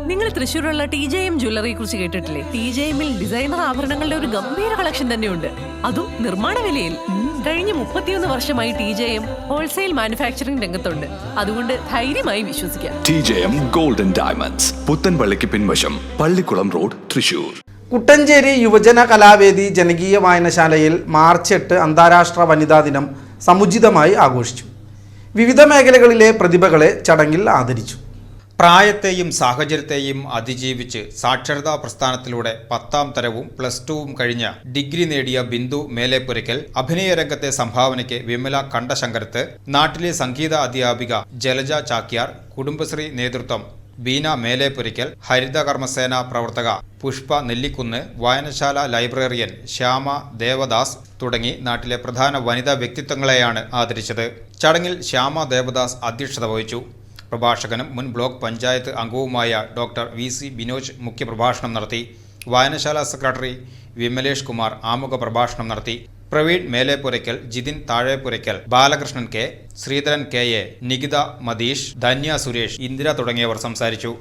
നിങ്ങൾ തൃശ്ശൂരുള്ള TJM ജ്വല്ലറിയെ കുറിച്ച് കേട്ടിട്ടില്ലേ? TJMൽ ഡിസൈനർ ആഭരണങ്ങളുടെ ഒരു ഗംഭീര കളക്ഷൻ തന്നെയുണ്ട്, അതും നിർമ്മാണ വിലയിൽ. കഴിഞ്ഞ 31 വർഷമായി TJM ഹോൾസെയിൽ മാനുഫാക്ചറിംഗ് രംഗത്തുണ്ട്. അതുകൊണ്ട് ധൈര്യമായി വിശ്വസിക്കാം. TJM ഗോൾഡൻ ഡയമണ്ട്സ്, പുത്തൻപള്ളിക്ക് പിൻവശം, പള്ളിക്കുളം റോഡ്, തൃശ്ശൂർ. കുട്ടഞ്ചേരി യുവജന കലാവേദി ജനകീയ വായനശാലയിൽ മാർച്ച് 8 അന്താരാഷ്ട്ര വനിതാ ദിനം സമുചിതമായി ആഘോഷിച്ചു. വിവിധ മേഖലകളിലെ പ്രതിഭകളെ ചടങ്ങിൽ ആദരിച്ചു. പ്രായത്തെയും സാഹചര്യത്തെയും അതിജീവിച്ച് സാക്ഷരതാ പ്രസ്ഥാനത്തിലൂടെ 10ാം തരവും +2വും കഴിഞ്ഞ ഡിഗ്രി നേടിയ ബിന്ദു മേലേപ്പുരയ്ക്കൽ, അഭിനയ രംഗത്തെ സംഭാവനയ്ക്ക് വിമല കണ്ടശങ്കരത്ത്, നാട്ടിലെ സംഗീത അധ്യാപിക ജലജ ചാക്യാർ, കുടുംബശ്രീ നേതൃത്വം ബീന മേലേപ്പുരയ്ക്കൽ, ഹരിതകർമ്മസേന പ്രവർത്തക പുഷ്പ നെല്ലിക്കുന്ന്, വായനശാല ലൈബ്രറിയൻ ശ്യാമ ദേവദാസ് തുടങ്ങി നാട്ടിലെ പ്രധാന വനിതാ വ്യക്തിത്വങ്ങളെയാണ് ആദരിച്ചത്. ചടങ്ങിൽ ശ്യാമ ദേവദാസ് അധ്യക്ഷത വഹിച്ചു. പ്രഭാഷകനും മുൻ ബ്ലോക്ക് പഞ്ചായത്ത് അംഗവുമായ ഡോക്ടർ VC ബിനോജ് മുഖ്യപ്രഭാഷണം നടത്തി. വായനശാല സെക്രട്ടറി വിമലേഷ് കുമാർ ആമുഖ പ്രഭാഷണം നടത്തി. പ്രവീൺ മേലേപ്പുരയ്ക്കൽ, ജിതിൻ താഴേപ്പുരയ്ക്കൽ, ബാലകൃഷ്ണൻ K, ശ്രീധരൻ KA, നികിത മതീഷ്, ധന്യ സുരേഷ്, ഇന്ദിര തുടങ്ങിയവർ സംസാരിച്ചു.